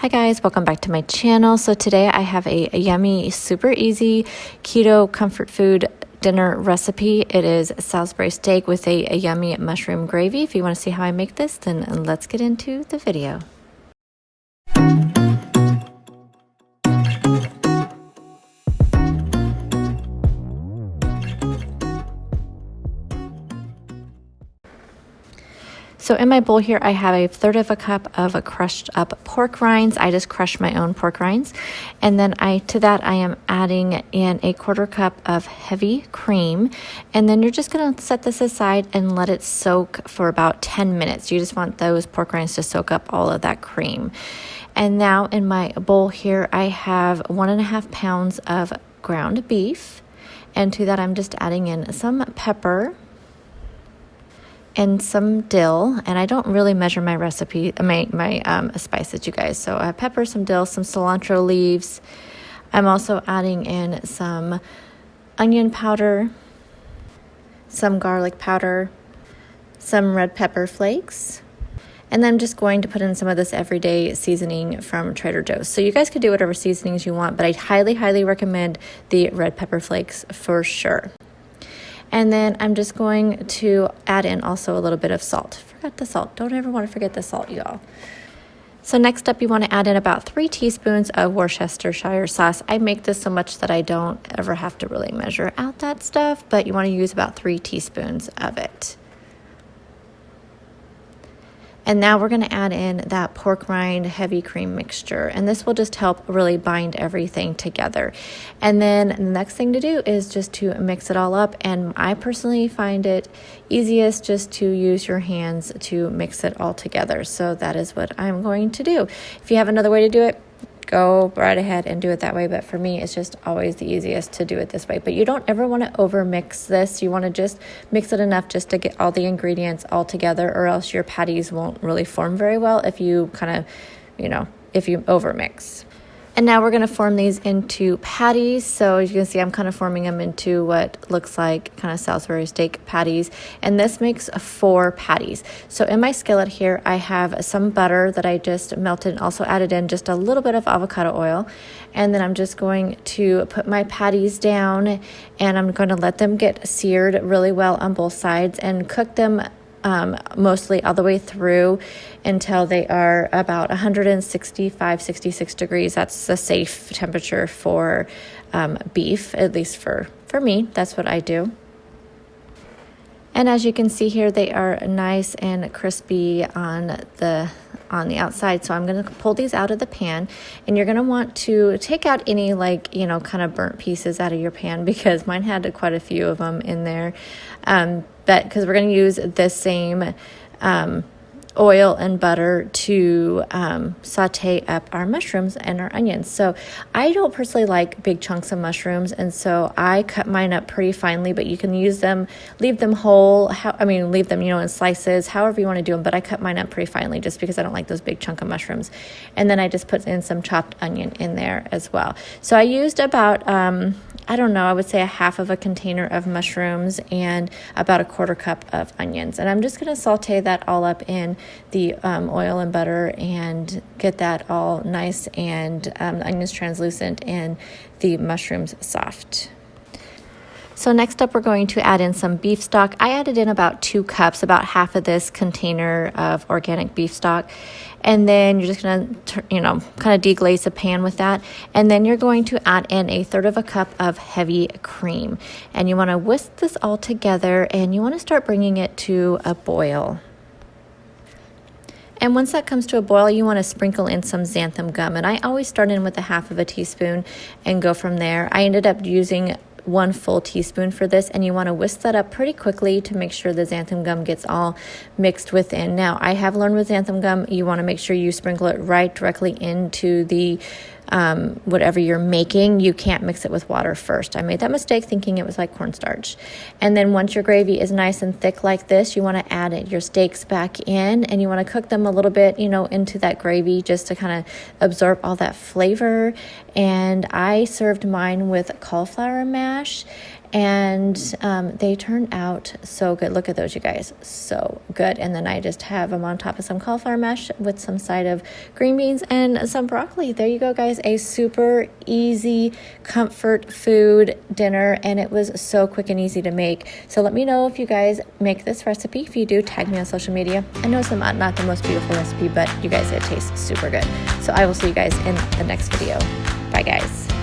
Hi guys, welcome back to my channel. So today I have a yummy, super easy keto comfort food dinner recipe. It is Salisbury steak with a yummy mushroom gravy. If you want to see how I make this, then let's get into the video. So in my bowl here, I have 1/3 of a cup of crushed up pork rinds. I just crushed my own pork rinds. And then to that, I am adding in 1/4 cup of heavy cream. And then you're just going to set this aside and let it soak for about 10 minutes. You just want those pork rinds to soak up all of that cream. And now in my bowl here, I have 1.5 pounds of ground beef. And to that, I'm just adding in some pepper and some dill, and I don't really measure my recipe, my spices, you guys. So I have pepper, some dill, some cilantro leaves. I'm also adding in some onion powder, some garlic powder, some red pepper flakes, and then I'm just going to put in some of this everyday seasoning from Trader Joe's. So you guys could do whatever seasonings you want, but I highly recommend the red pepper flakes for sure. And then I'm just going to add in also a little bit of salt. Forgot the salt. Don't ever want to forget the salt, y'all. So next up, you want to add in about 3 teaspoons of Worcestershire sauce. I make this so much that I don't ever have to really measure out that stuff, but you want to use about 3 teaspoons of it. And now we're going to add in that pork rind heavy cream mixture, and this will just help really bind everything together. And then the next thing to do is just to mix it all up, and I personally find it easiest just to use your hands to mix it all together. So that is what I'm going to do. If you have another way to do it, go right ahead and do it that way, but for me it's just always the easiest to do it this way. But you don't ever want to over mix this. You want to just mix it enough just to get all the ingredients all together, or else your patties won't really form very well if you if you over mix. And now we're going to form these into patties. So as you can see, I'm kind of forming them into what looks like kind of Salisbury steak patties. And this makes 4 patties. So in my skillet here, I have some butter that I just melted and also added in just a little bit of avocado oil. And then I'm just going to put my patties down, and I'm going to let them get seared really well on both sides and cook them mostly all the way through until they are about 165-66 degrees. That's the safe temperature for beef, at least for me. That's what I do. And as you can see here, they are nice and crispy on the outside. So I'm going to pull these out of the pan, and you're going to want to take out any kind of burnt pieces out of your pan, because mine had quite a few of them in there. But because we're going to use the same oil and butter to saute up our mushrooms and our onions. So I don't personally like big chunks of mushrooms, and so I cut mine up pretty finely, but you can use them, leave them whole, leave them, in slices, however you want to do them, but I cut mine up pretty finely just because I don't like those big chunk of mushrooms. And then I just put in some chopped onion in there as well. So I used about, I would say 1/2 of a container of mushrooms and about 1/4 cup of onions. And I'm just going to saute that all up in the oil and butter and get that all nice and the onions translucent and the mushrooms soft. So next up, we're going to add in some beef stock. I added in about 2 cups, about half of this container of organic beef stock. And then you're just going to, kind of deglaze the pan with that. And then you're going to add in 1/3 of a cup of heavy cream. And you want to whisk this all together, and you want to start bringing it to a boil. And once that comes to a boil, you want to sprinkle in some xantham gum. And I always start in with 1/2 of a teaspoon and go from there. I ended up using 1 full teaspoon for this, and you want to whisk that up pretty quickly to make sure the xantham gum gets all mixed within. Now, I have learned with xantham gum, you want to make sure you sprinkle it right directly into the whatever you're making. You can't mix it with water first. I made that mistake thinking it was like cornstarch. And then once your gravy is nice and thick like this, you want to add your steaks back in, and you want to cook them a little bit, into that gravy just to kind of absorb all that flavor. And I served mine with cauliflower mash, and they turned out so good. Look at those, you guys, so good. And then I just have them on top of some cauliflower mash with some side of green beans and some broccoli. There you go, guys, a super easy comfort food dinner, and it was so quick and easy to make. So let me know if you guys make this recipe. If you do, tag me on social media. I know it's not the most beautiful recipe, but you guys, it tastes super good. So I will see you guys in the next video. Bye, guys.